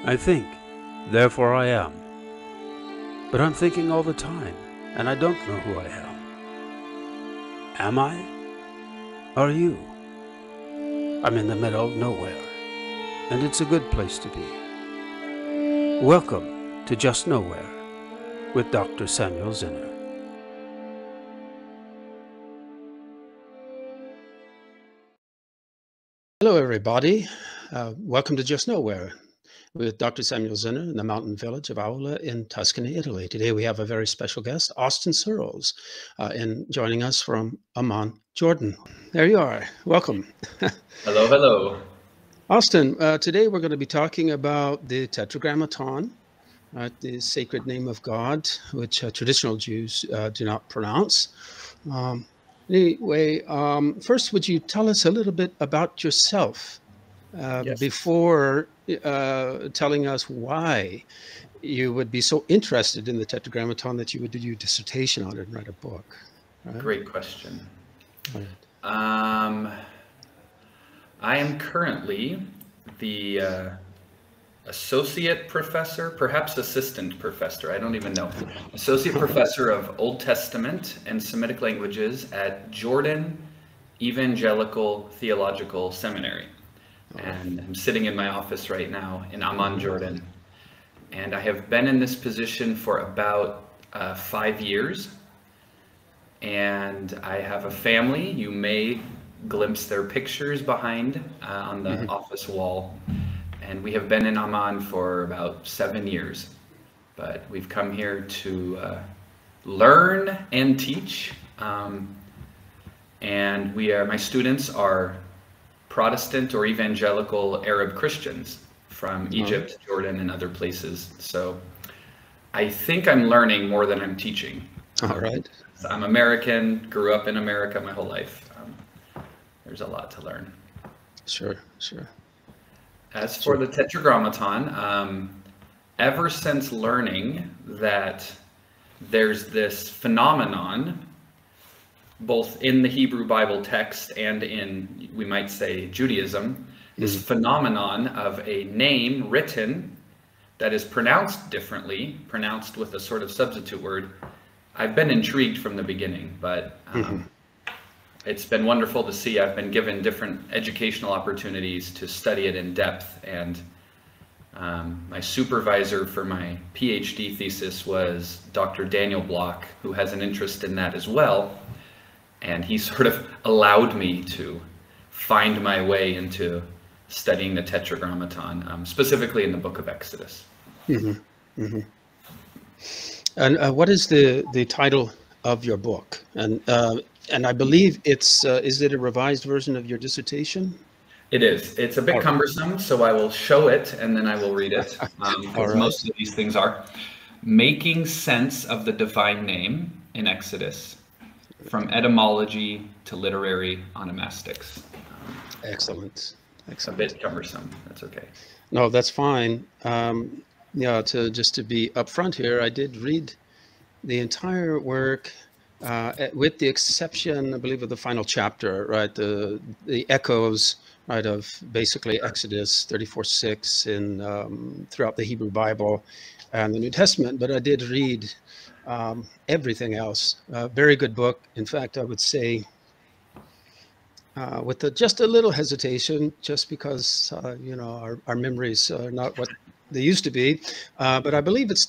I think, therefore I am. But I'm thinking all the time, and I don't know who I am. Am I? Are you? I'm in the middle of nowhere, and it's a good place to be. Welcome to Just Nowhere with Dr. Samuel Zinner. Hello, everybody. Welcome to Just Nowhere with Dr. Samuel Zinner in the mountain village of Aula in Tuscany, Italy. Today we have a very special guest, Austin Surls, joining us from Amman, Jordan. There you are. Welcome. Hello, hello. Austin, today we're going to be talking about the Tetragrammaton, the sacred name of God, which traditional Jews do not pronounce. Anyway, first, would you tell us a little bit about yourself Yes. before telling us why you would be so interested in the Tetragrammaton that you would do your dissertation on it and write a book? Right? Great question. Right. I am currently the associate professor, perhaps assistant professor, I don't even know, associate professor of Old Testament and Semitic languages at Jordan Evangelical Theological Seminary. And I'm sitting in my office right now in Amman, Jordan. And I have been in this position for about 5 years. And I have a family. You may glimpse their pictures behind on the office wall. And we have been in Amman for about 7 years. But we've come here to learn and teach. And my students are Protestant or evangelical Arab Christians from Egypt, Jordan, and other places. So I think I'm learning more than I'm teaching. All right. I'm American, grew up in America my whole life. There's a lot to learn. Sure, sure. As for the Tetragrammaton, ever since learning that there's this phenomenon both in the Hebrew Bible text and in, we might say, Judaism, this phenomenon of a name written that is pronounced differently, pronounced with a sort of substitute word. I've been intrigued from the beginning, but it's been wonderful to see. I've been given different educational opportunities to study it in depth, and my supervisor for my PhD thesis was Dr. Daniel Block, who has an interest in that as well. And he sort of allowed me to find my way into studying the Tetragrammaton, specifically in the book of Exodus. And what is the title of your book? And I believe it's, is it a revised version of your dissertation? It is. It's a bit cumbersome, so I will show it and then I will read it, because most of these things are making sense of the divine name in Exodus, from etymology to literary onomastics. Excellent. A bit cumbersome. That's okay. No, that's fine. Yeah, just to be upfront here, I did read the entire work, with the exception, I believe, of the final chapter, right? The echoes, right, of basically Exodus 34:6 in throughout the Hebrew Bible and the New Testament. But I did read everything else. Very good book. In fact, I would say with just a little hesitation, just because you know, our memories are not what they used to be, but I believe it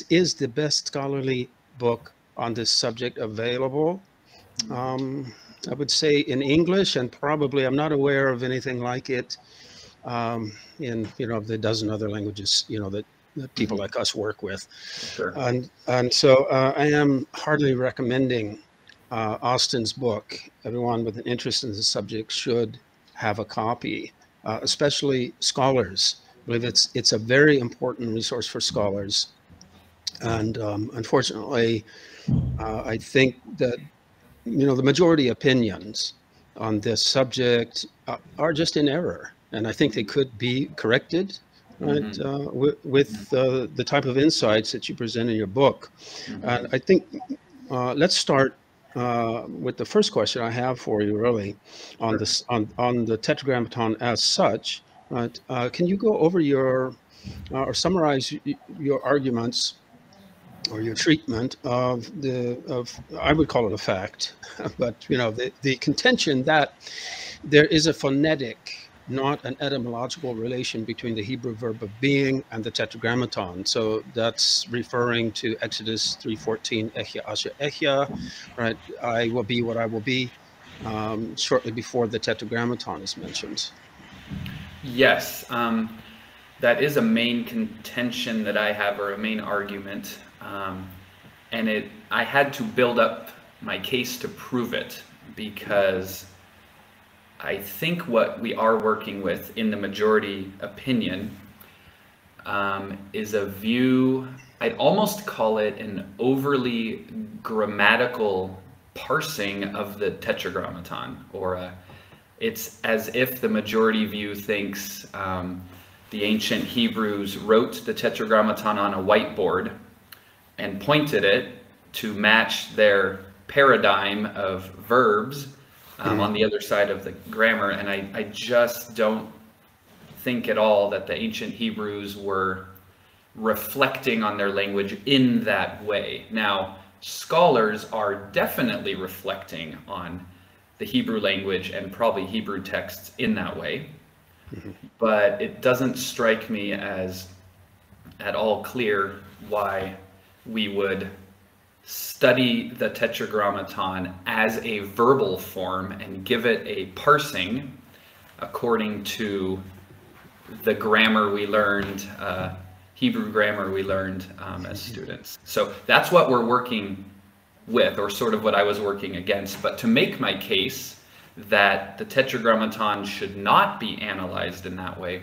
is the best scholarly book on this subject available. I would say in English, and probably I'm not aware of anything like it in, you know, the dozen other languages, you know, that people like us work with. Sure. And so I am heartily recommending Austin's book. Everyone with an interest in the subject should have a copy, especially scholars. I believe it's a very important resource for scholars. And unfortunately, I think that, you know, the majority opinions on this subject are just in error. And I think they could be corrected, right, with the type of insights that you present in your book. And I think let's start with the first question I have for you, really, on this on the Tetragrammaton as such. Right? Can you go over your or summarize your arguments or your treatment of I would call it a fact, but the contention that there is a phonetic, not an etymological relation between the Hebrew verb of being and the Tetragrammaton. So that's referring to Exodus 3:14, Ehya Asher Ehya, right? I will be what I will be, shortly before the Tetragrammaton is mentioned. Yes, that is a main contention that I have, or a main argument, and I had to build up my case to prove it, because I think what we are working with in the majority opinion is a view, I'd almost call it an overly grammatical parsing of the Tetragrammaton, or it's as if the majority view thinks the ancient Hebrews wrote the Tetragrammaton on a whiteboard and pointed it to match their paradigm of verbs on the other side of the grammar. And I just don't think at all that the ancient Hebrews were reflecting on their language in that way. Now, scholars are definitely reflecting on the Hebrew language and probably Hebrew texts in that way, but it doesn't strike me as at all clear why we would study the Tetragrammaton as a verbal form and give it a parsing according to the grammar we learned, Hebrew grammar we learned as students. So that's what we're working with, or sort of what I was working against. But to make my case that the Tetragrammaton should not be analyzed in that way,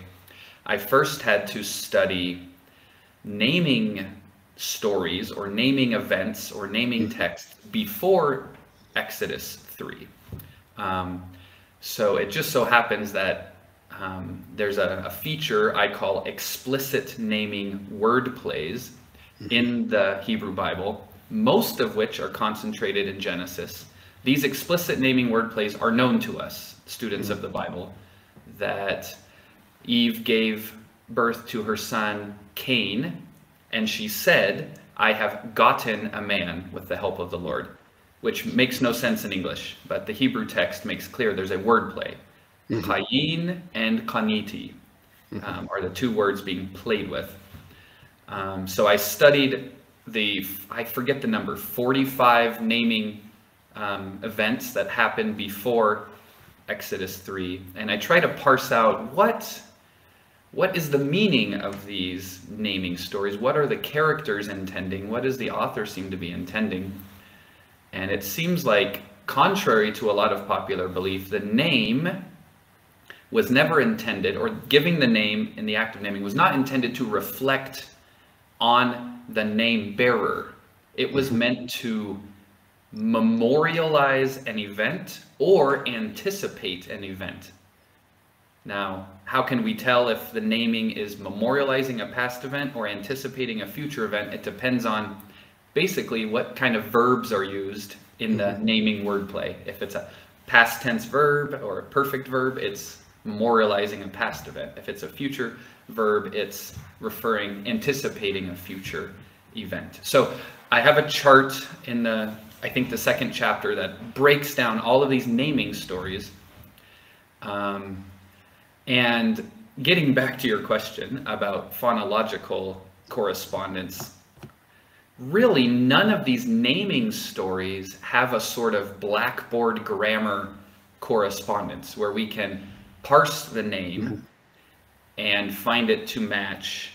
I first had to study naming stories or naming events or naming texts before Exodus 3. So it just so happens that there's a feature I call explicit naming word plays in the Hebrew Bible, most of which are concentrated in Genesis. These explicit naming word plays are known to us, students of the Bible, that Eve gave birth to her son Cain, and she said, "I have gotten a man with the help of the Lord," which makes no sense in English, but the Hebrew text makes clear there's a word play. Chayin and kaniti are the two words being played with. So I studied I forget the number, 45 naming events that happened before Exodus 3, and I try to parse out what is the meaning of these naming stories? What are the characters intending? What does the author seem to be intending? And it seems like, contrary to a lot of popular belief, the name was never intended, or giving the name in the act of naming was not intended to reflect on the name bearer. It was meant to memorialize an event or anticipate an event. Now, how can we tell if the naming is memorializing a past event or anticipating a future event? It depends on basically what kind of verbs are used in the naming wordplay. If it's a past tense verb or a perfect verb, it's memorializing a past event. If it's a future verb, it's anticipating a future event. So I have a chart in I think the second chapter that breaks down all of these naming stories. And getting back to your question about phonological correspondence, really none of these naming stories have a sort of blackboard grammar correspondence where we can parse the name and find it to match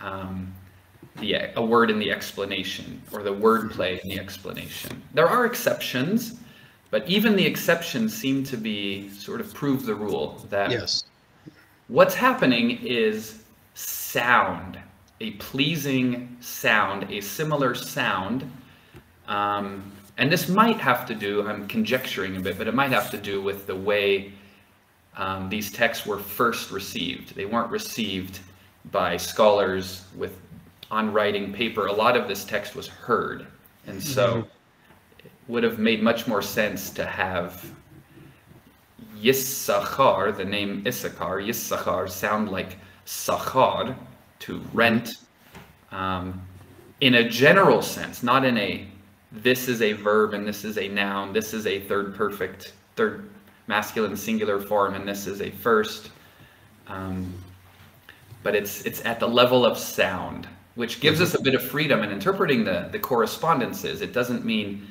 a word in the explanation, or the wordplay in the explanation. There are exceptions, but even the exceptions seem to be sort of prove the rule that what's happening is sound, a pleasing sound, a similar sound. And this might have to do, I'm conjecturing a bit, but it might have to do with the way these texts were first received. They weren't received by scholars on writing paper. A lot of this text was heard. And so it would have made much more sense to have Yissachar, the name Issachar, Yissachar, sound like Sachar, to rent, in a general sense, not in a this is a verb and this is a noun, this is a third masculine singular form and this is a first. But it's at the level of sound, which gives us a bit of freedom in interpreting the correspondences. It doesn't mean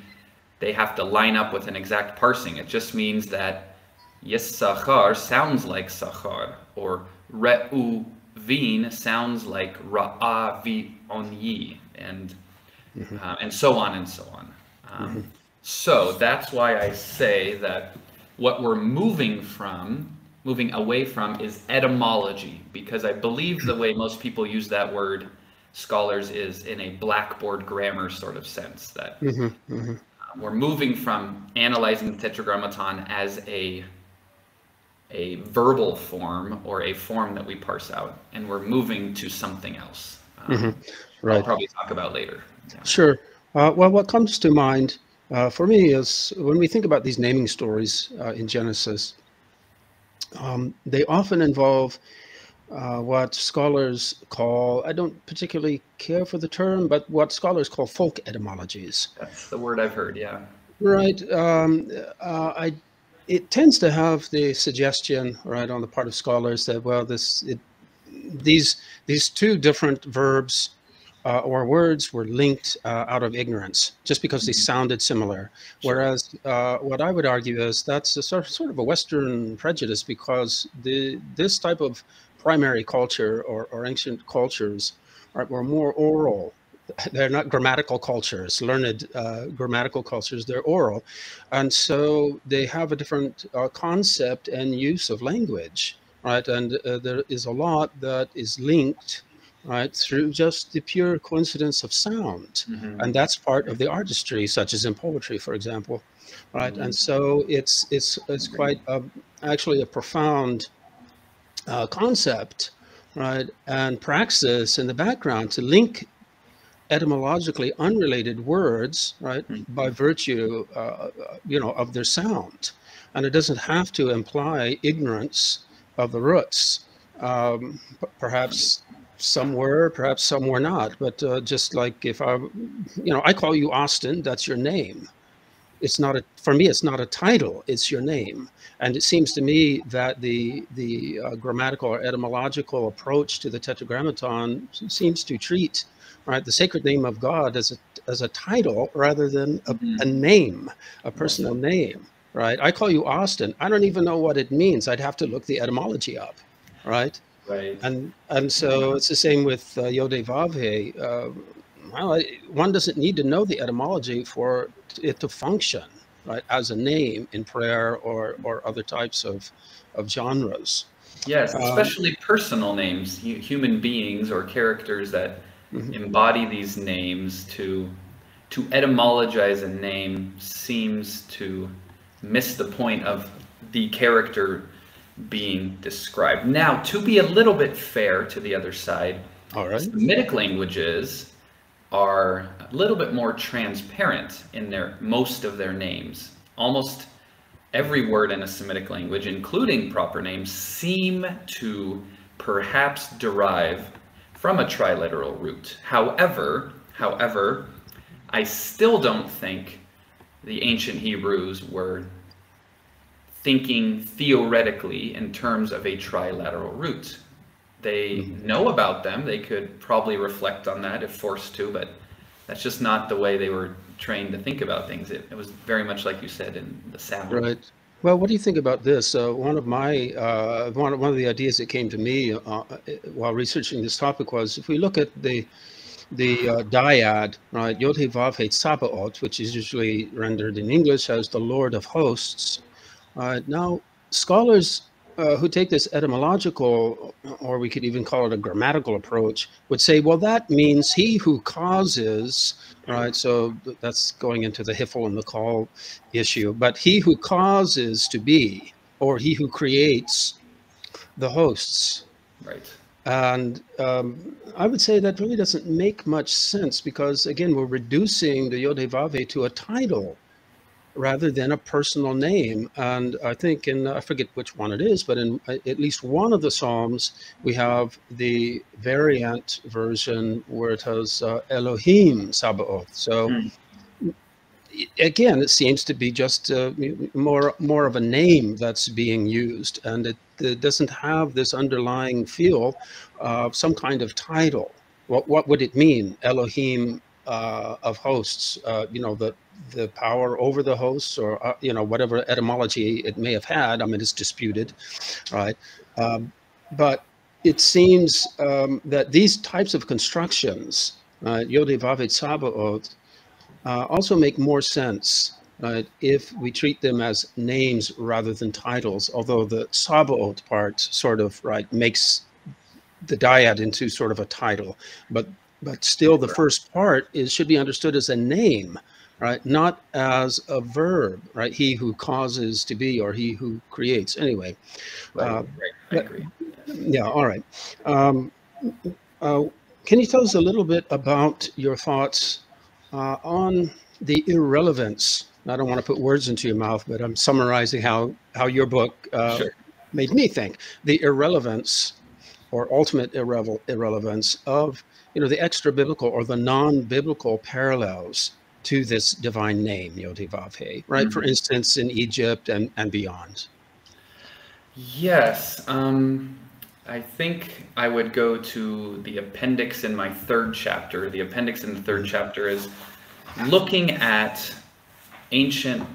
they have to line up with an exact parsing. It just means that Yissachar sounds like Sachar, or Re'uvin sounds like Ra'avi and so on and so on. So that's why I say that what we're moving away from is etymology, because I believe the way most people use that word, scholars, is in a blackboard grammar sort of sense, that we're moving from analyzing the Tetragrammaton as a verbal form or a form that we parse out, and we're moving to something else. Right. I'll probably talk about later. Yeah. Sure. Well, what comes to mind for me is when we think about these naming stories in Genesis, they often involve what scholars call, I don't particularly care for the term, but what scholars call folk etymologies. That's the word I've heard, yeah. Right. It tends to have the suggestion, right, on the part of scholars that, well, these two different verbs or words were linked out of ignorance, just because they sounded similar. Sure. Whereas what I would argue is that's a sort of a Western prejudice, because this type of primary culture or ancient cultures were more oral. They're not grammatical cultures, learned grammatical cultures, they're oral. And so they have a different concept and use of language, right? And there is a lot that is linked, right, through just the pure coincidence of sound. And that's part of the artistry, such as in poetry, for example, right? And so it's quite actually a profound concept, right, and praxis in the background to link etymologically unrelated words, right, by virtue, of their sound. And it doesn't have to imply ignorance of the roots. Perhaps some were, perhaps some were not. But just like if I call you Austin, that's your name. It's not for me, it's not a title, it's your name. And it seems to me that the grammatical or etymological approach to the Tetragrammaton seems to treat, right, the sacred name of God as a title rather than a name, a personal name, right? I call you Austin. I don't even know what it means. I'd have to look the etymology up, right? Right. And so it's the same with YHWH. One doesn't need to know the etymology for it to function, right, as a name in prayer or other types of genres. Yes, especially personal names, human beings or characters that embody these names. To etymologize a name seems to miss the point of the character being described. Now, to be a little bit fair to the other side, all right, Semitic languages are a little bit more transparent in most of their names. Almost every word in a Semitic language, including proper names, seem to perhaps derive from a triliteral root. However, I still don't think the ancient Hebrews were thinking theoretically in terms of a trilateral root. They know about them. They could probably reflect on that if forced to, but that's just not the way they were trained to think about things. It was very much like you said in the sound. Right. Well, what do you think about this? One of the ideas that came to me while researching this topic was, if we look at the dyad, right, YHWH Tsabaoth, which is usually rendered in English as the Lord of Hosts. Now, scholars who take this etymological, or we could even call it a grammatical approach, would say, well, that means he who causes, right? So that's going into the hiffle and the call issue, but he who causes to be, or he who creates the hosts. Right. And I would say that really doesn't make much sense, because again, we're reducing the YHWH to a title rather than a personal name. And I think I forget which one it is, but in at least one of the Psalms, we have the variant version where it has Elohim Sabaoth. So Mm. again, it seems to be just more of a name that's being used, and it doesn't have this underlying feel of some kind of title. What would it mean, Elohim of hosts? The power over the hosts, or whatever etymology it may have had. I mean, it's disputed, right? But it seems that these types of constructions, Yod-Heh-Vav-Heh Tzabaoth, also make more sense if we treat them as names rather than titles, although the Sabaoth part sort of makes the dyad into sort of a title, but still the first part should be understood as a name, right? Not as a verb, right? He who causes to be, or he who creates. Anyway, Right. I but agree. Yes. yeah, all right. Um, uh, can you tell us a little bit about your thoughts on the irrelevance? I don't want to put words into your mouth, but I'm summarizing how your book Sure. made me think. The irrelevance or ultimate irrelevance of the extra biblical or the non-biblical parallels to this divine name, Yod-Heh-Vav-Heh, right? For Mhm. instance, in Egypt and beyond. Yes. I think I would go to the appendix in my third chapter. The appendix in the third chapter is looking at ancient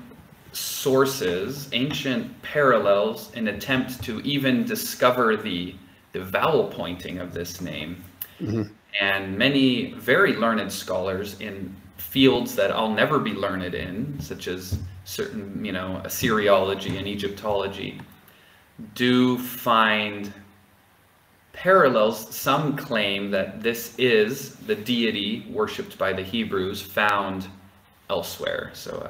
sources, ancient parallels, in attempt to even discover the vowel pointing of this name. Mm-hmm. And many very learned scholars in fields that I'll never be learned in, such as certain, Assyriology and Egyptology, do find parallels. Some claim that this is the deity worshipped by the Hebrews found elsewhere. So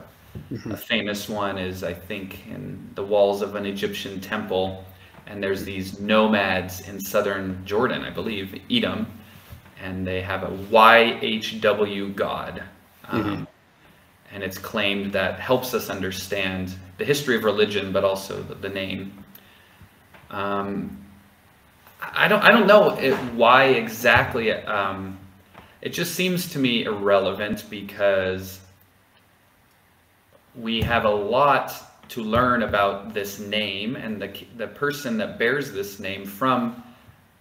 a famous one is, I think, in the walls of an Egyptian temple, and there's these nomads in southern Jordan, I believe, Edom, and they have a YHWH god. And it's claimed that helps us understand the history of religion, but also the name. I don't know why exactly. It just seems to me irrelevant because we have a lot to learn about this name and the person that bears this name from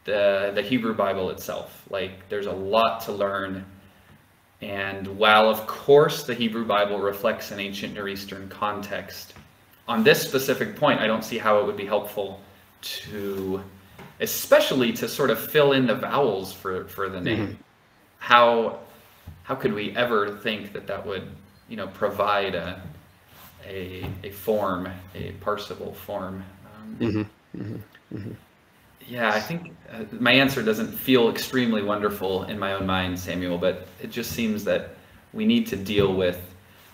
the Hebrew Bible itself. Like, there's a lot to learn. And while, of course, the Hebrew Bible reflects an ancient Near Eastern context, on this specific point, I don't see how it would be helpful especially to sort of fill in the vowels for the name. How could we ever think that would, provide a form, a parsable form? Yeah, I think my answer doesn't feel extremely wonderful in my own mind, Samuel, but it just seems that we need to deal with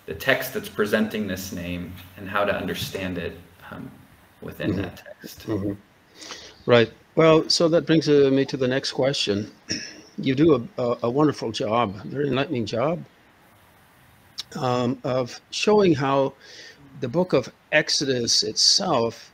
the text that's presenting this name and how to understand it within that text. Right. Well, so that brings me to the next question. You do a wonderful job, a very enlightening job, of showing how the book of Exodus itself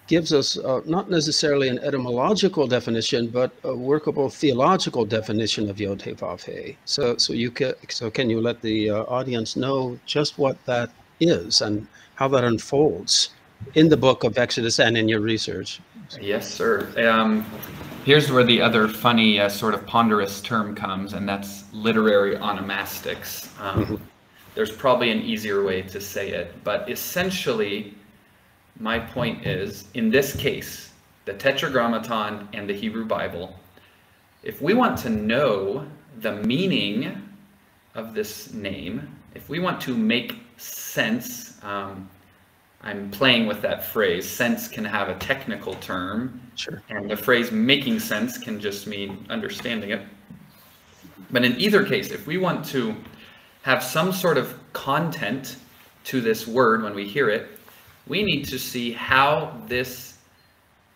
gives us not necessarily an etymological definition, but a workable theological definition of Yod-Heh-Vav-Heh. So can you let the audience know just what that is and how that unfolds in the book of Exodus and in your research? Yes, sir. Here's where the other funny sort of ponderous term comes, and that's literary onomastics. There's probably an easier way to say it, but essentially, my point is, in this case, the Tetragrammaton and the Hebrew Bible, if we want to know the meaning of this name, if we want to make sense, I'm playing with that phrase. Sense can have a technical term, Sure. and the phrase making sense can just mean understanding it. But in either case, if we want to have some sort of content to this word when we hear it, we need to see how this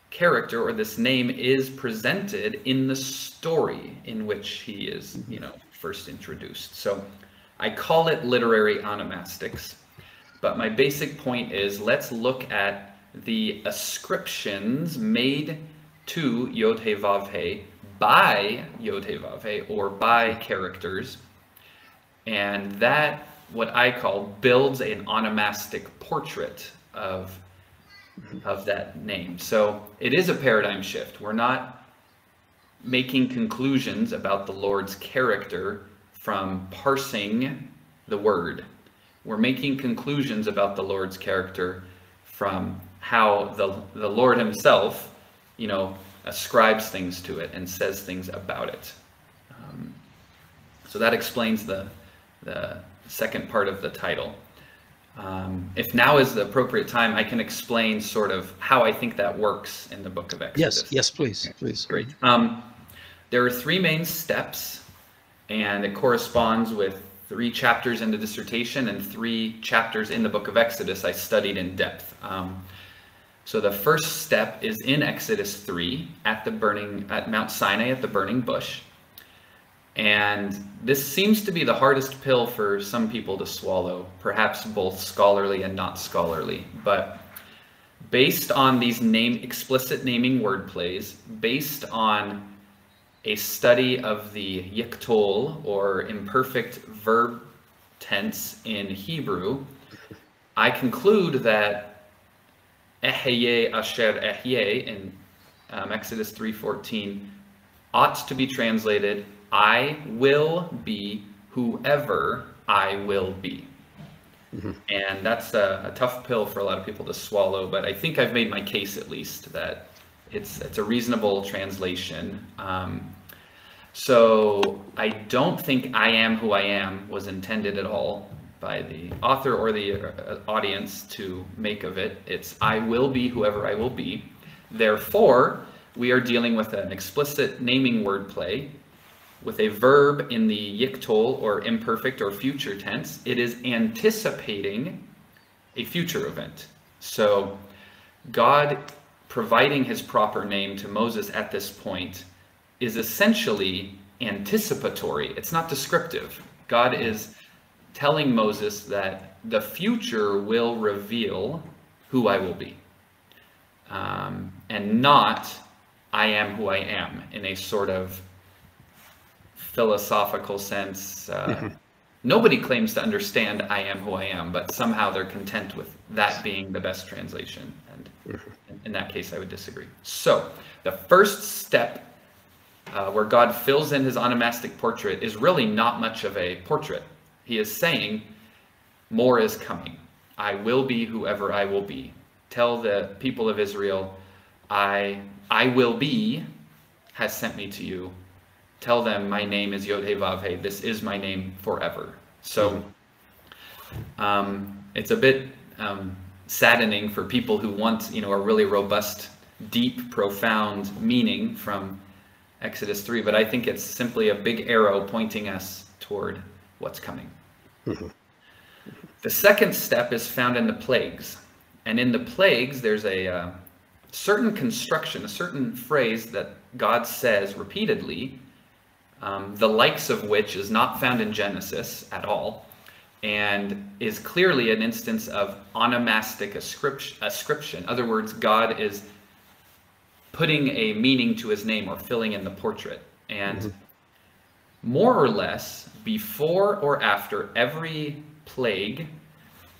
character or this name is presented in the story in which he is, first introduced. So I call it literary onomastics. But my basic point is, let's look at the ascriptions made to YHWH by YHWH or by characters, and that, what I call, builds an onomastic portrait of that name. So it is a paradigm shift. We're not making conclusions about the Lord's character from parsing the word. We're making conclusions about the Lord's character from how the Lord himself, ascribes things to it and says things about it. So that explains the second part of the title. If now is the appropriate time, I can explain sort of how I think that works in the book of Exodus. Yes, please. Great. There are 3 main steps, and it corresponds with 3 chapters in the dissertation and 3 chapters in the book of Exodus I studied in depth. So the first step is in Exodus 3 at Mount Sinai at the burning bush. And this seems to be the hardest pill for some people to swallow, perhaps both scholarly and not scholarly. But based on these explicit naming word plays, based on a study of the yiktol, or imperfect verb tense in Hebrew, I conclude that Ehyeh asher ehyeh in Exodus 3:14 ought to be translated, I will be whoever I will be. Mm-hmm. And that's a tough pill for a lot of people to swallow, but I think I've made my case, at least, that it's a reasonable translation. So I don't think I am who I am was intended at all by the author or the audience to make of it. It's I will be whoever I will be. Therefore, we are dealing with an explicit naming wordplay with a verb in the yiktol, or imperfect or future tense. It is anticipating a future event. So God providing his proper name to Moses at this point is essentially anticipatory. It's not descriptive. God is telling Moses that the future will reveal who I will be, and not I am who I am in a sort of philosophical sense. Nobody claims to understand I am who I am, but somehow they're content with that being the best translation. And in that case, I would disagree. So the first step where God fills in his onomastic portrait is really not much of a portrait. He is saying, more is coming. I will be whoever I will be. Tell the people of Israel, I will be has sent me to you. Tell them my name is YHWH. This is my name forever. So it's a bit saddening for people who want, a really robust, deep, profound meaning from Exodus 3, but I think it's simply a big arrow pointing us toward what's coming. The second step is found in the plagues. And in the plagues, there's a certain construction, a certain phrase that God says repeatedly, the likes of which is not found in Genesis at all, and is clearly an instance of onomastic ascription. In other words, God is putting a meaning to his name, or filling in the portrait. And more or less, before or after every plague,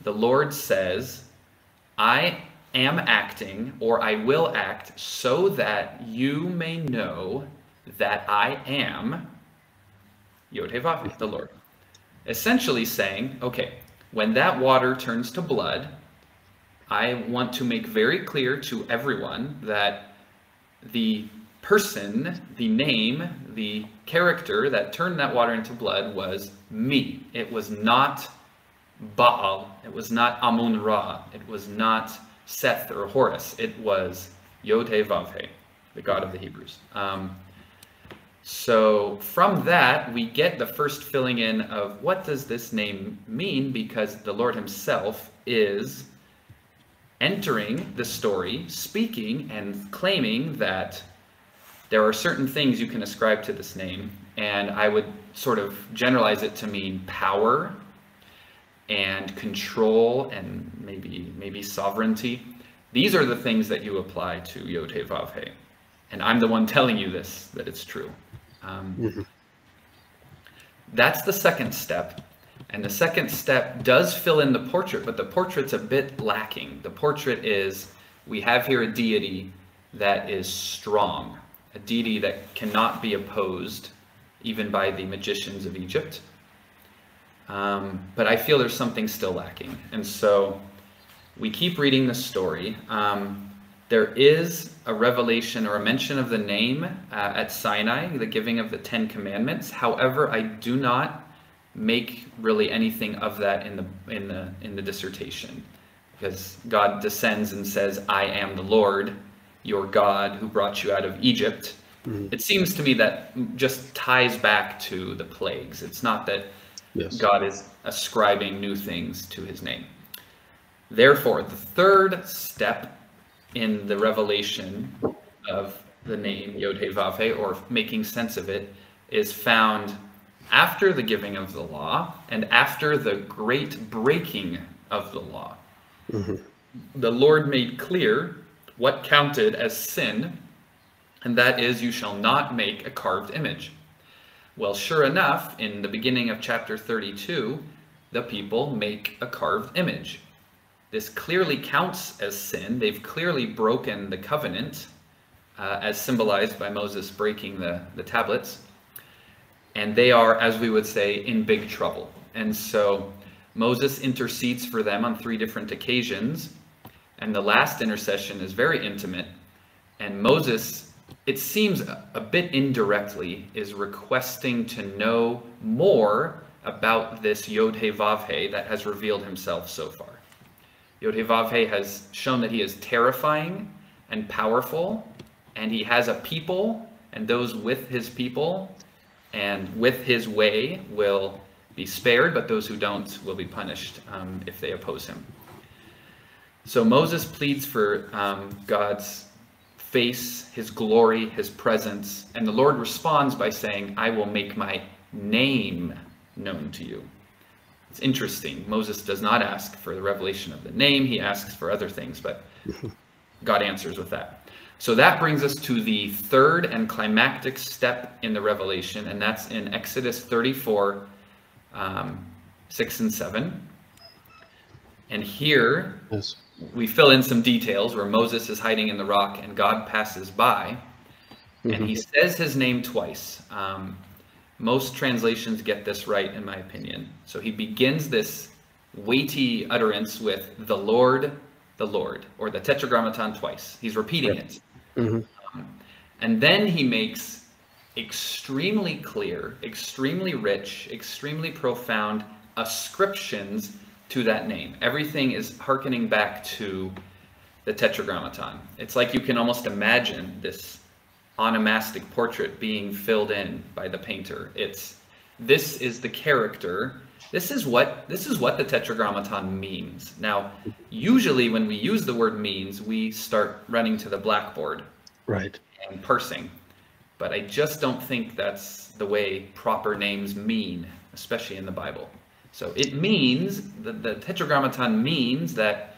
the Lord says, I am acting, or I will act, so that you may know that I am YHWH, the Lord. Essentially saying, okay, when that water turns to blood, I want to make very clear to everyone that the person, the name, the character that turned that water into blood was me. It was not Baal. It was not Amun-Ra. It was not Seth or Horus. It was YHWH, the God of the Hebrews. So from that, we get the first filling in of what does this name mean, because the Lord himself is entering the story, speaking and claiming that there are certain things you can ascribe to this name, and I would sort of generalize it to mean power, and control and maybe sovereignty. These are the things that you apply to YHWH. And I'm the one telling you this, that it's true. That's the second step. And the second step does fill in the portrait, but the portrait's a bit lacking. The portrait is, we have here a deity that is strong, a deity that cannot be opposed even by the magicians of Egypt. But I feel there's something still lacking. And so we keep reading the story. There is a revelation or a mention of the name at Sinai, the giving of the 10 Commandments. However, I do not make really anything of that in the dissertation, because God descends and says, "I am the Lord, your God, who brought you out of Egypt." It seems to me that just ties back to the plagues. It's not that God is ascribing new things to his name. Therefore, the third step in the revelation of the name YHWH, or making sense of it, is found after the giving of the law and after the great breaking of the law. The Lord made clear what counted as sin, and that is, you shall not make a carved image. Well, sure enough, in the beginning of chapter 32, the people make a carved image. This clearly counts as sin. They've clearly broken the covenant, as symbolized by Moses breaking the tablets. And they are, as we would say, in big trouble. And so Moses intercedes for them on 3 different occasions. And the last intercession is very intimate. And Moses, it seems a bit indirectly, is requesting to know more about this YHWH that has revealed himself so far. YHWH has shown that he is terrifying and powerful, and he has a people, and those with his people and with his way will be spared, but those who don't will be punished if they oppose him. So Moses pleads for God's face, his glory, his presence, and the Lord responds by saying, "I will make my name known to you." It's interesting. Moses does not ask for the revelation of the name. He asks for other things, but God answers with that. So that brings us to the third and climactic step in the revelation, and that's in Exodus 34, 6 and 7. And here we fill in some details where Moses is hiding in the rock and God passes by, and he says his name twice. Most translations get this right, in my opinion. So he begins this weighty utterance with the Lord, or the Tetragrammaton twice. He's repeating it. And then he makes extremely clear, extremely rich, extremely profound ascriptions to that name. Everything is hearkening back to the Tetragrammaton. It's like you can almost imagine this onomastic portrait being filled in by the painter. This is the character. This is what the Tetragrammaton means. Now, usually when we use the word means, we start running to the blackboard, and parsing. But I just don't think that's the way proper names mean, especially in the Bible. So it means, the Tetragrammaton means that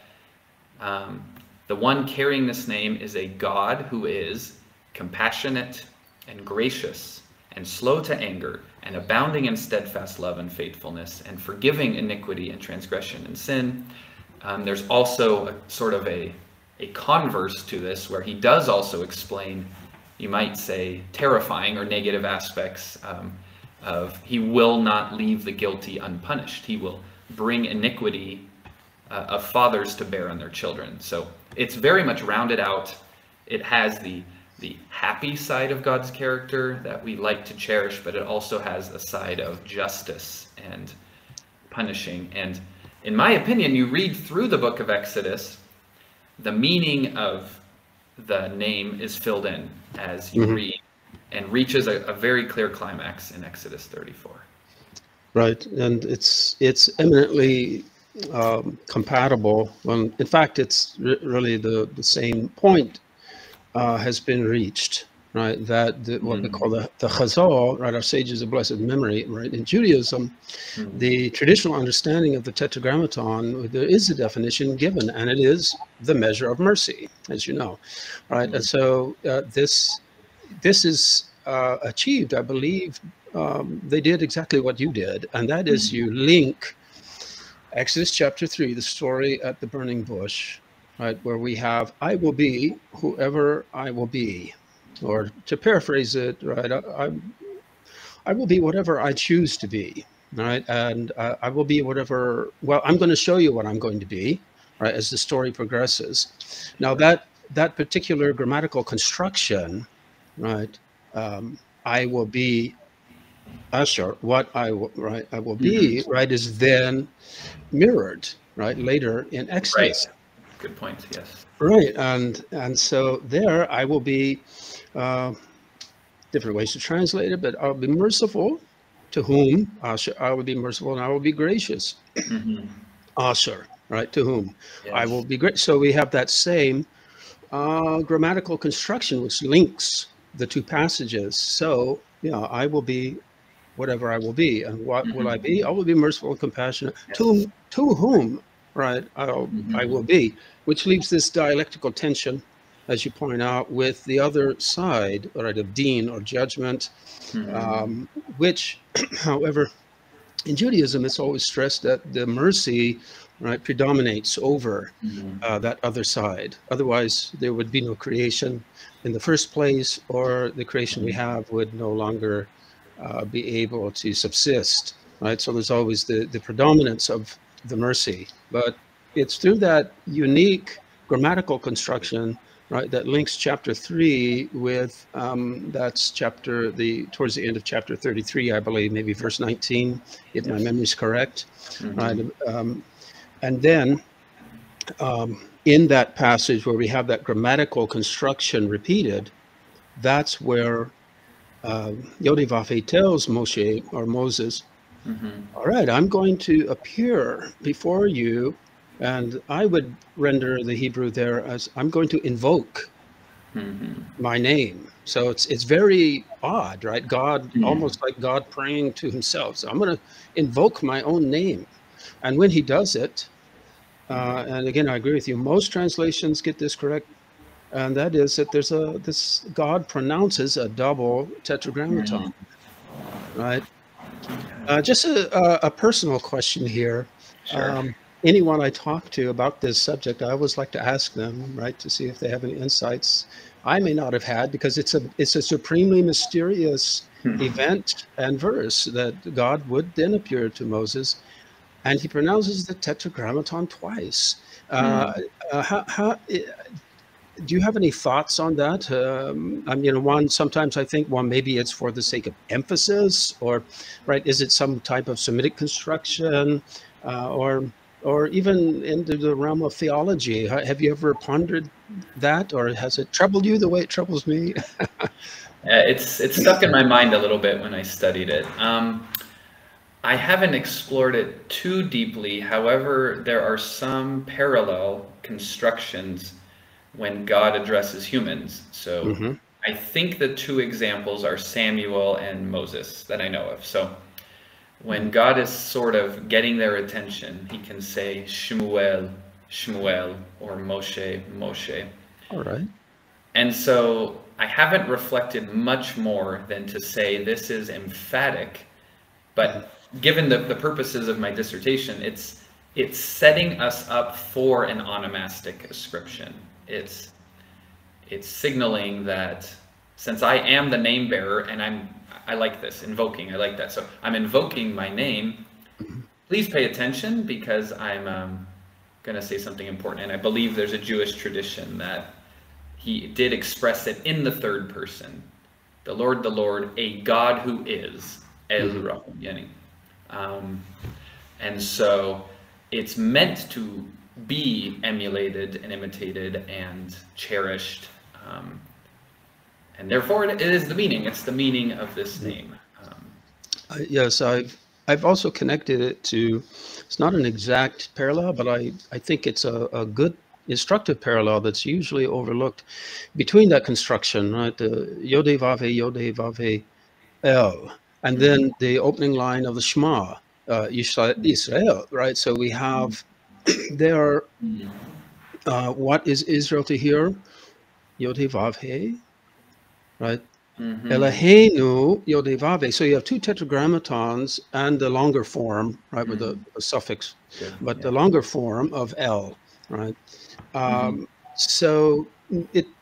the one carrying this name is a God who is compassionate and gracious and slow to anger and abounding in steadfast love and faithfulness and forgiving iniquity and transgression and sin. There's also a sort of a converse to this, where he does also explain, you might say, terrifying or negative aspects of he will not leave the guilty unpunished. He will bring iniquity of fathers to bear on their children. So it's very much rounded out. It has the happy side of God's character that we like to cherish, but it also has a side of justice and punishing. And in my opinion, you read through the book of Exodus, the meaning of the name is filled in as you read, and reaches a very clear climax in Exodus 34. Right, and it's eminently compatible. In fact, it's really the same point has been reached right? That what we call the Chazal, right? Our sages of blessed memory, right? In Judaism, the traditional understanding of the Tetragrammaton, there is a definition given, and it is the measure of mercy, as you know, right? And so this is achieved, I believe. They did exactly what you did, and that is you link Exodus chapter 3, the story at the burning bush, right, where we have, I will be whoever I will be. Or to paraphrase it, right, I will be whatever I choose to be, right? And I will be whatever, well, I'm going to show you what I'm going to be, right, as the story progresses. Now, that particular grammatical construction, right, I will be Asher, what I will, right, I will be, right, is then mirrored, right, later in Exodus. Right. Good point. Yes. Right, and so there I will be, different ways to translate it, but I'll be merciful to whom, Asher, I will be merciful, and I will be gracious. Asher, right, to whom I will be great. So we have that same grammatical construction which links the two passages. So, I will be whatever I will be. And what will I be? I will be merciful and compassionate. To whom, right, I will be, which leaves this dialectical tension, as you point out, with the other side, right, of deen or judgment, which, however, in Judaism, it's always stressed that the mercy, right, predominates over that other side. Otherwise, there would be no creation in the first place, or the creation we have would no longer be able to subsist, right? So there's always the predominance of the mercy, but it's through that unique grammatical construction, right, that links chapter 3 with that's towards the end of chapter 33, I believe, maybe verse 19, if my memory is correct, right? And then in that passage where we have that grammatical construction repeated, that's where YHWH tells Moshe or Moses, all right, I'm going to appear before you, and I would render the Hebrew there as I'm going to invoke my name. So it's very odd, right? God, almost like God praying to himself. So I'm going to invoke my own name. And when he does it, and again, I agree with you, most translations get this correct, and that is that there's this God pronounces a double tetragrammaton, right? Just a personal question here. Sure. Anyone I talk to about this subject, I always like to ask them, right, to see if they have any insights I may not have had, because it's a supremely mysterious event and verse that God would then appear to Moses, and he pronounces the tetragrammaton twice. Do you have any thoughts on that? I mean, sometimes I think, well, maybe it's for the sake of emphasis, or, right, is it some type of Semitic construction, or even into the realm of theology? Have you ever pondered that, or has it troubled you the way it troubles me? It's stuck in my mind a little bit when I studied it. I haven't explored it too deeply. However, there are some parallel constructions when God addresses humans. So I think the two examples are Samuel and Moses that I know of. So when God is sort of getting their attention, he can say Shmuel, Shmuel, or Moshe, Moshe. All right. And so I haven't reflected much more than to say this is emphatic, but given the purposes of my dissertation, it's setting us up for an onomastic ascription. It's signaling that since I am the name bearer, and I like this, invoking, I like that. So I'm invoking my name. Please pay attention, because I'm going to say something important. And I believe there's a Jewish tradition that he did express it in the third person. The Lord, a God who is El Rahum. And so it's meant to be emulated and imitated and cherished, and therefore it is the meaning. It's the meaning of this name. Yes, I've also connected it to, it's not an exact parallel, but I think it's a good instructive parallel that's usually overlooked between that construction, right? The Yod-Heh Vav-Heh El, and then the opening line of the Shema, Israel, right? So we have there, what is Israel to hear? Yod-Heh Vav-Heh, right? Eloheinu Yod-Heh Vav-Heh. So you have two tetragrammatons and the longer form, right, with a suffix, but the longer form of El, right? So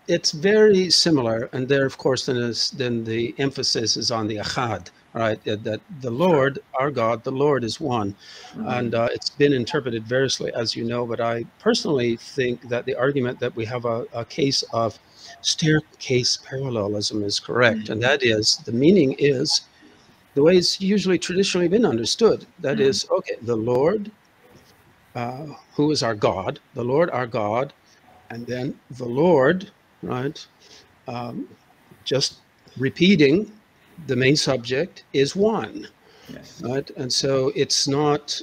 it's very similar, and there, of course, then the emphasis is on the Echad, right? That the Lord, our God, the Lord is one, and it's been interpreted variously, as you know. But I personally think that the argument that we have a case of staircase parallelism is correct, and that is the meaning is the way it's usually traditionally been understood. That is, okay, the Lord, who is our God, the Lord, our God. And then the Lord, right, just repeating the main subject is one, right? And so it's not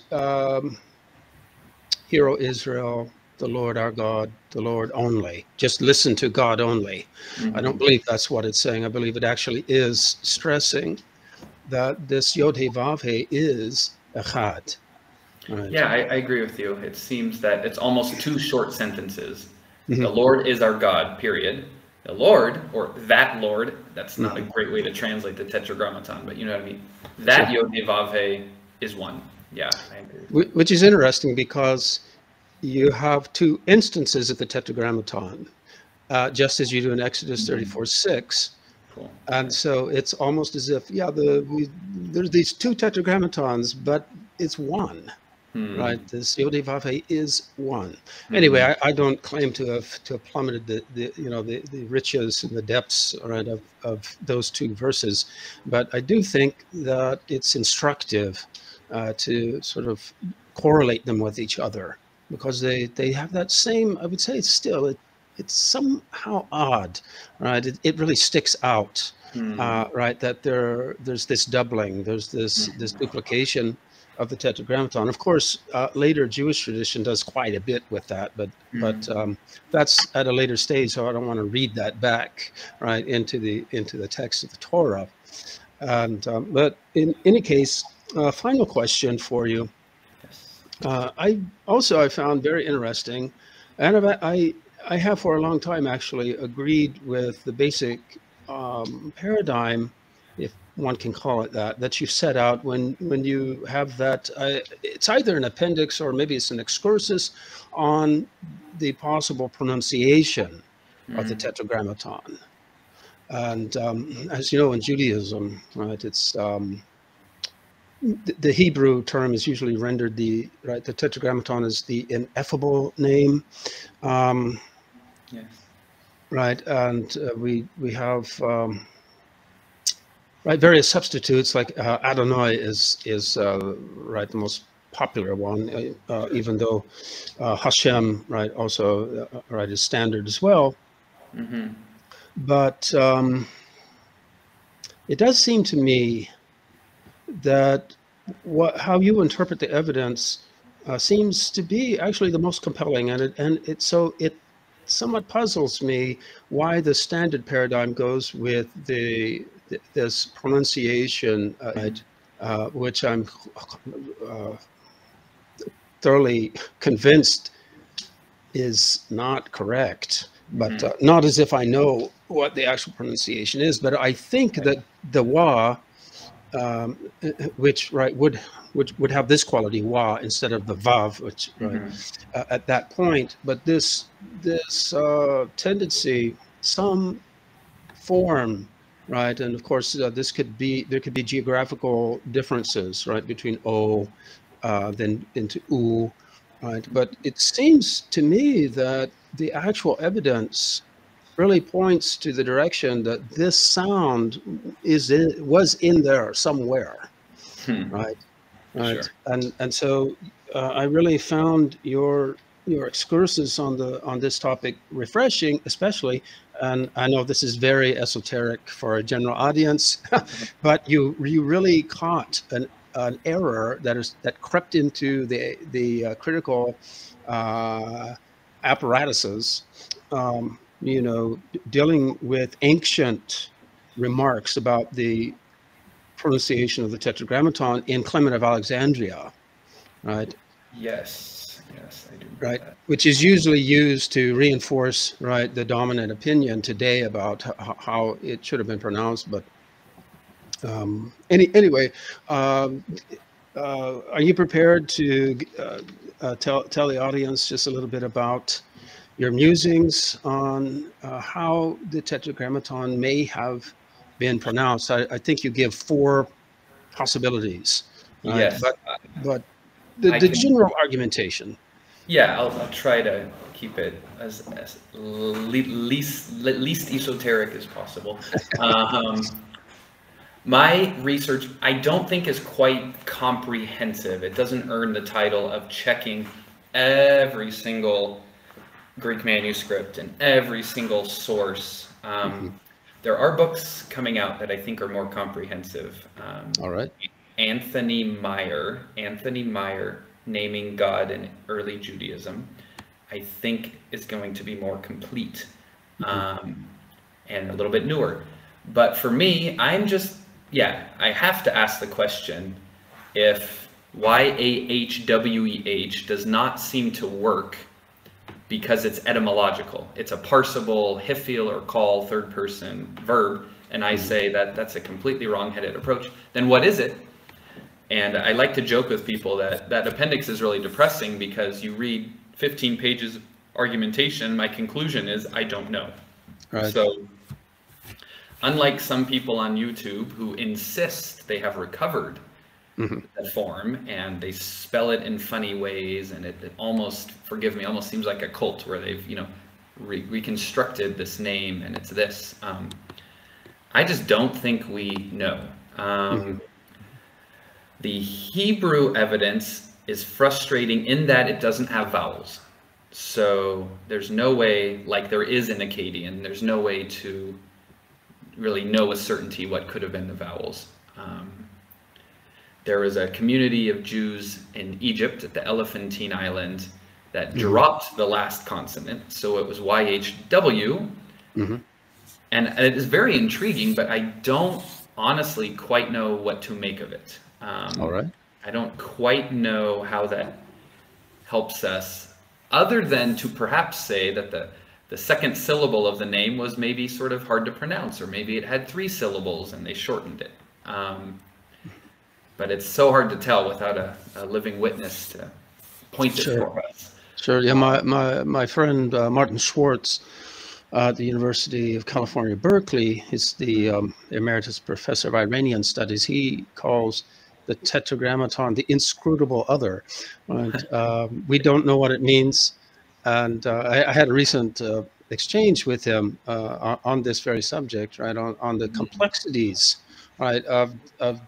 Hear, O Israel, the Lord our God, the Lord only. Just listen to God only. I don't believe that's what it's saying. I believe it actually is stressing that this Yod-Heh Vav-Heh is Echad. Right. Yeah, I agree with you. It seems that it's almost two short sentences. The Lord is our God, period. The Lord, or that Lord, that's not a great way to translate the Tetragrammaton, but you know what I mean? That Yod-Heh Vav-Heh is one. Yeah, I agree. Which is interesting because you have two instances of the Tetragrammaton, just as you do in Exodus 34:6. Cool. And so it's almost as if, yeah, there's these two Tetragrammatons, but it's one. Right, this Yod-Heh Vav-Heh is one. Anyway, I don't claim to have plummeted the riches and the depths, right, of those two verses, but I do think that it's instructive to sort of correlate them with each other because they have that same. I would say it's somehow odd, right? It really sticks out, right? That there's this doubling, there's this duplication of the Tetragrammaton. Of course, later Jewish tradition does quite a bit with that, but that's at a later stage, so I don't want to read that back right into the text of the Torah. And but in any case, final question for you. I found very interesting, and I have for a long time actually agreed with the basic paradigm, if one can call it that you set out when you have that. It's either an appendix or maybe it's an excursus on the possible pronunciation of the Tetragrammaton. And as you know, in Judaism, right, it's the Hebrew term is usually rendered the Tetragrammaton is the ineffable name. Yes. Right, and we have right various substitutes like Adonai is right the most popular one, even though Hashem right also right is standard as well. But it does seem to me that how you interpret the evidence seems to be actually the most compelling, and it somewhat puzzles me why the standard paradigm goes with this pronunciation, which I'm thoroughly convinced is not correct, but not as if I know what the actual pronunciation is. But I think that the wa, which right would have this quality wa instead of the vav, which at that point. But this tendency, some form, right, and of course there could be geographical differences, right, between o, then into u, right. But it seems to me that the actual evidence really points to the direction that this sound was in there somewhere, right? Sure. And so I really found your excursus on this topic refreshing, especially. And I know this is very esoteric for a general audience, but you really caught an error that crept into the critical apparatuses, you know, dealing with ancient remarks about the pronunciation of the Tetragrammaton in Clement of Alexandria, right? Yes, yes, I do know Right, that. which is usually used to reinforce, right, the dominant opinion today about how it should have been pronounced. But anyway, um, are you prepared to tell the audience just a little bit about your musings on how the Tetragrammaton may have been pronounced? I think you give four possibilities, right? Yes, But I the can. general argumentation. Yeah, I'll try to keep it as least esoteric as possible. Um, my research, I don't think, is quite comprehensive. It doesn't earn the title of checking every single Greek manuscript and every single source. There are books coming out that I think are more comprehensive. All right. Anthony Meyer, Naming God in Early Judaism, I think is going to be more complete and a little bit newer. But for me, I have to ask the question, if YHWH does not seem to work because it's etymological. It's a parsable, hifil or call, third person verb, and I say that that's a completely wrong-headed approach, then what is it? And I like to joke with people that that appendix is really depressing because you read 15 pages of argumentation, my conclusion is I don't know. Right. So unlike some people on YouTube who insist they have recovered the form and they spell it in funny ways, and it almost, forgive me, almost seems like a cult where they've, you know, reconstructed this name and it's this. I just don't think we know. The Hebrew evidence is frustrating in that it doesn't have vowels. So there's no way, like there is in Akkadian, there's no way to really know with certainty what could have been the vowels. There was a community of Jews in Egypt at the Elephantine Island that dropped the last consonant, so it was YHW. And it is very intriguing, but I don't honestly quite know what to make of it. All right. I don't quite know how that helps us, other than to perhaps say that the second syllable of the name was maybe sort of hard to pronounce, or maybe it had 3 syllables and they shortened it. But it's so hard to tell without a living witness to point it for us. Sure. Yeah, my friend Martin Schwartz at the University of California, Berkeley, is the emeritus professor of Iranian studies. He calls the Tetragrammaton the inscrutable other. Right? We don't know what it means. And I had a recent exchange with him on this very subject, right, on the complexities, right, of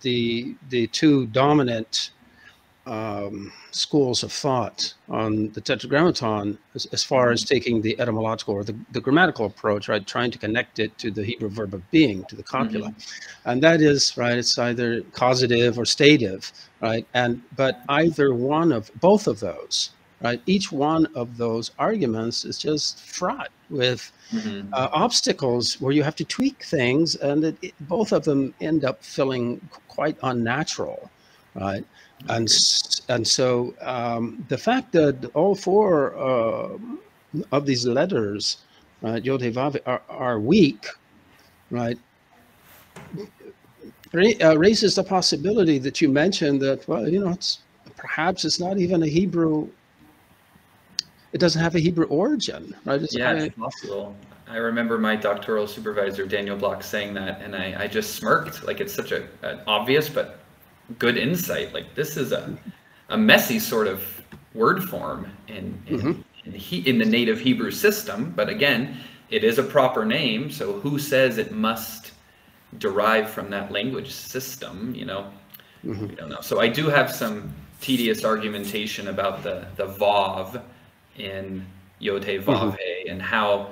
the two dominant schools of thought on the Tetragrammaton, as far as taking the etymological or the grammatical approach, right, trying to connect it to the Hebrew verb of being, to the copula. And that is, right, it's either causative or stative, right, but either one of both of those, right, each one of those arguments is just fraught with obstacles where you have to tweak things, and both of them end up feeling quite unnatural, right? And so the fact that all 4 of these letters, right, Yod He Vav, are weak, right, raises the possibility that you mentioned that, well, you know, perhaps it's not even a Hebrew. It doesn't have a Hebrew origin, right? It's possible. I remember my doctoral supervisor, Daniel Block, saying that, and I just smirked. Like, it's such an obvious but good insight. Like, this is a messy sort of word form in the native Hebrew system, but again, it is a proper name, so who says it must derive from that language system, you know? We don't know. So I do have some tedious argumentation about the vav in Yod He Vav He, and how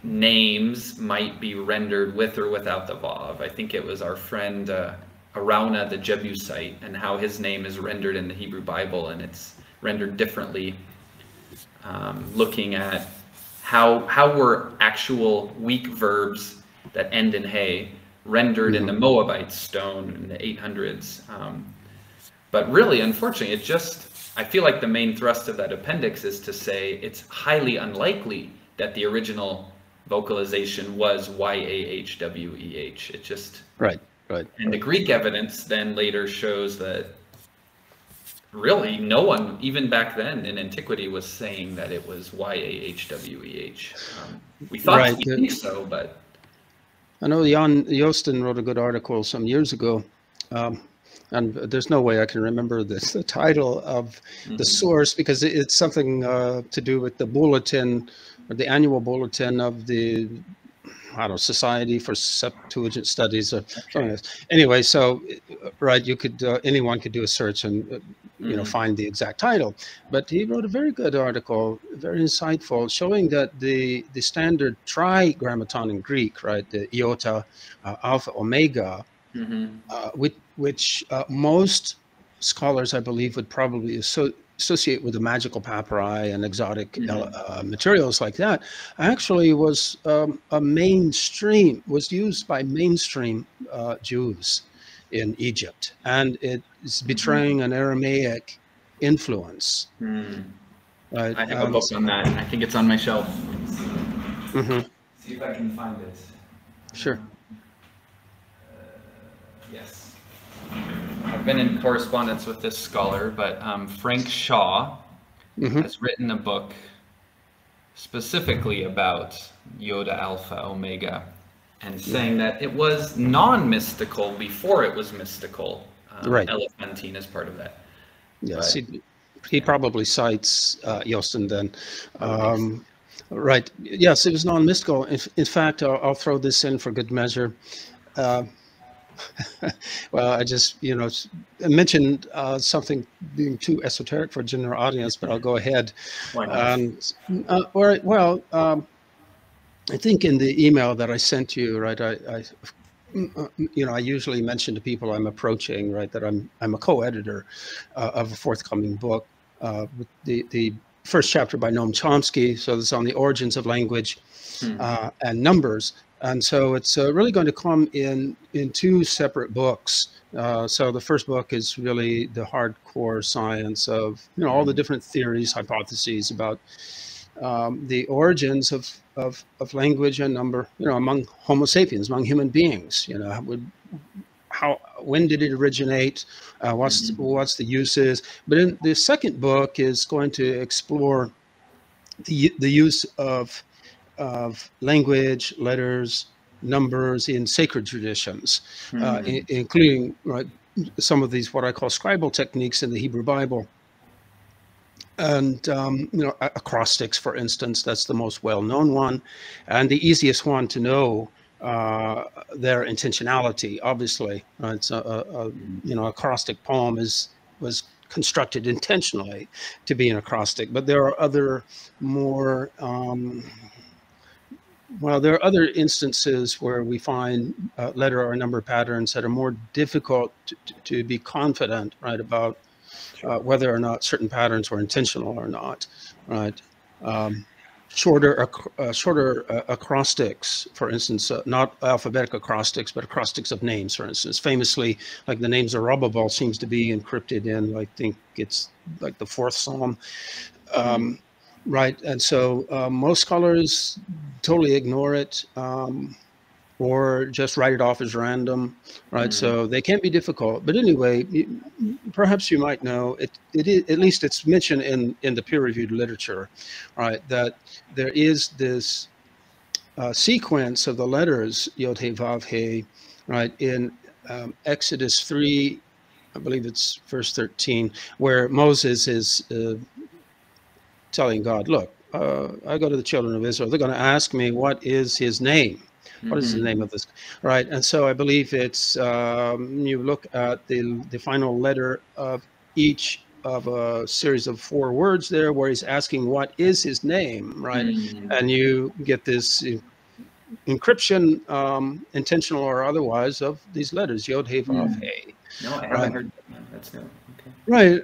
names might be rendered with or without the vav. I think it was our friend Araunah the Jebusite, and how his name is rendered in the Hebrew Bible, and it's rendered differently looking at how were actual weak verbs that end in hey rendered in the Moabite stone in the 800s. But really, unfortunately, I feel like the main thrust of that appendix is to say it's highly unlikely that the original vocalization was YHWH. It just... Right. And the Greek evidence then later shows that really no one, even back then in antiquity, was saying that it was YHWH. We thought we think so, but... I know Jan Joosten wrote a good article some years ago, and there's no way I can remember the title of the source, because it's something to do with the bulletin, or the annual bulletin of the, I don't know, Society for Septuagint Studies or something like that. Anyway, so you could anyone could do a search and find the exact title. But he wrote a very good article, very insightful, showing that the standard Tetragrammaton in Greek, right, the iota, alpha, omega, which most scholars, I believe, would probably associate with the magical papyri and exotic materials like that, actually was was used by mainstream Jews in Egypt, and it is betraying an Aramaic influence. Right? I have a book on that. I think it's on my shelf. See if I can find it. Sure. Yes. I've been in correspondence with this scholar, but Frank Shaw has written a book specifically about Yoda, Alpha, Omega, and saying that it was non-mystical before it was mystical. Right. Elephantine is part of that. Yes, he probably cites Joosten then. Right. Yes, it was non-mystical. In fact, I'll throw this in for good measure. Well, I just, mentioned something being too esoteric for a general audience, but I'll go ahead. Why not? All right. Well, I think in the email that I sent you, right, I usually mention to people I'm approaching, right, that I'm a co-editor of a forthcoming book, with the first chapter by Noam Chomsky. So it's on the origins of language and numbers. And so it's really going to come in two separate books. So the first book is really the hardcore science of, all the different theories, hypotheses about the origins of language and number, among Homo sapiens, among human beings. When did it originate? What's the uses? But in the second book is going to explore the use of language, letters, numbers in sacred traditions, including some of these what I call scribal techniques in the Hebrew Bible. And acrostics, for instance, that's the most well-known one, and the easiest one to know their intentionality. Obviously, it's acrostic poem was constructed intentionally to be an acrostic, but there are other more there are other instances where we find letter or number patterns that are more difficult to be confident, right, about whether or not certain patterns were intentional or not, right? Shorter acrostics, for instance, not alphabetic acrostics, but acrostics of names, for instance. Famously, like the names of Zerubbabel seems to be encrypted in, I think it's like the 4th Psalm, right? And so most scholars totally ignore it, or just write it off as random, right? So they can be difficult. But anyway, perhaps you might know, it at least it's mentioned in the peer-reviewed literature, right, that there is this sequence of the letters, Yod, He, Vav, He, right, in Exodus 3, I believe it's verse 13, where Moses is telling God, look, I go to the children of Israel, they're going to ask me, what is his name? What is the name of this? Right. And so I believe it's, you look at the final letter of each of a series of 4 words there, where he's asking, what is his name? Right. And you get this encryption, intentional or otherwise, of these letters, Yod, He, Vav, He. No, I haven't heard that. That's new. Okay. Right.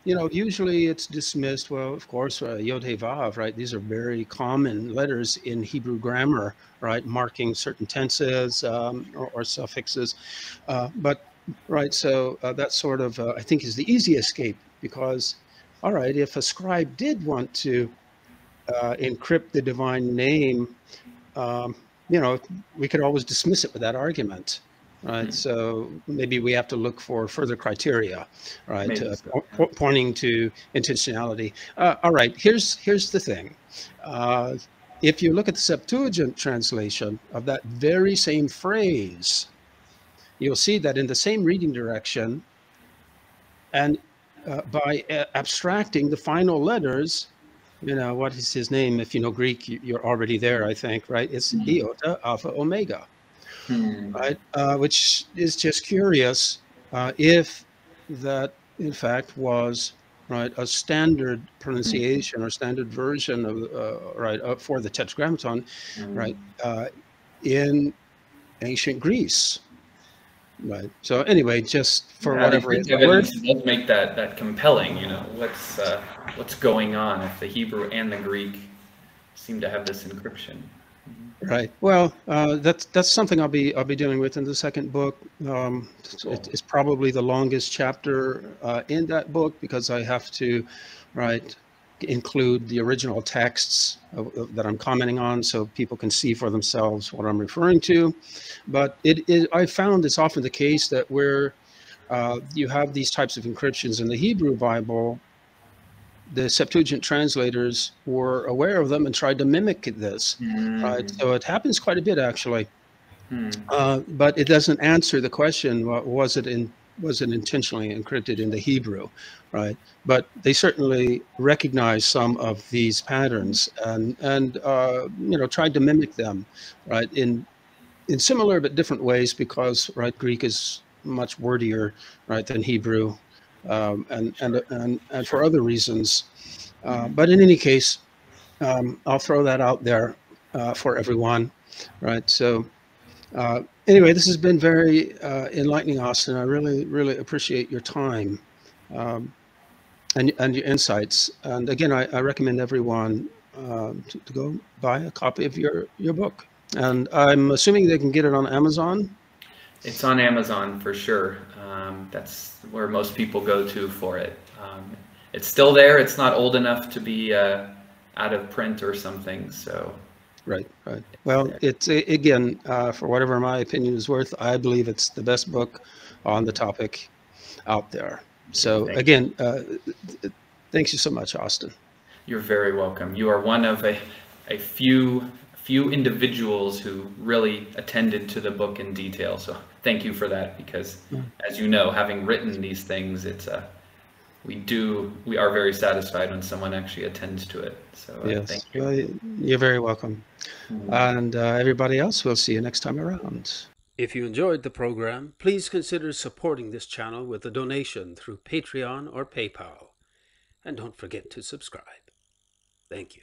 usually it's dismissed. Well, of course, YHWH, right? These are very common letters in Hebrew grammar, right? Marking certain tenses or suffixes. But right, so that sort of, I think, is the easy escape because, all right, if a scribe did want to encrypt the divine name, um, we could always dismiss it with that argument, right? So maybe we have to look for further criteria, right? Maybe so. Yeah. Pointing to intentionality. All right, here's the thing. If you look at the Septuagint translation of that very same phrase, you'll see that in the same reading direction, and by abstracting the final letters, what is his name? If you know Greek, you're already there, I think, right? It's iota, alpha, omega, right? Which is just curious if that, in fact, was right a standard pronunciation or standard version of right for the Tetragrammaton, right, in ancient Greece, right? So anyway, just for Yeah, the whatever Greek it's worth. evidence does make that compelling. What's going on if the Hebrew and the Greek seem to have this encryption? Right. Well, that's something I'll be dealing with in the second book. Cool. It's probably the longest chapter in that book because I have to, right, include the original texts that I'm commenting on so people can see for themselves what I'm referring to. But I found it's often the case that where you have these types of encryptions in the Hebrew Bible, the Septuagint translators were aware of them and tried to mimic this, right? So it happens quite a bit, actually, but it doesn't answer the question: was it intentionally encrypted in the Hebrew, right? But they certainly recognized some of these patterns and tried to mimic them, right? In similar but different ways, because right, Greek is much wordier, right, than Hebrew, and for other reasons. But in any case, I'll throw that out there for everyone, right? So anyway, this has been very enlightening, Austin. I really, really appreciate your time and your insights. And again, I recommend everyone to go buy a copy of your book. And I'm assuming they can get it on Amazon. It's on Amazon for sure. That's where most people go to for it. It's still there. It's not old enough to be out of print or something. So. Right, right. Well, it's again, for whatever my opinion is worth, I believe it's the best book on the topic out there. So again, thanks you so much, Austin. You're very welcome. You are one of a few individuals who really attended to the book in detail. So thank you for that, because as you know, having written these things, we are very satisfied when someone actually attends to it. So yes, thank you. well, you're very welcome. And everybody else, we'll see you next time around. If you enjoyed the program, please consider supporting this channel with a donation through Patreon or PayPal. And don't forget to subscribe. Thank you.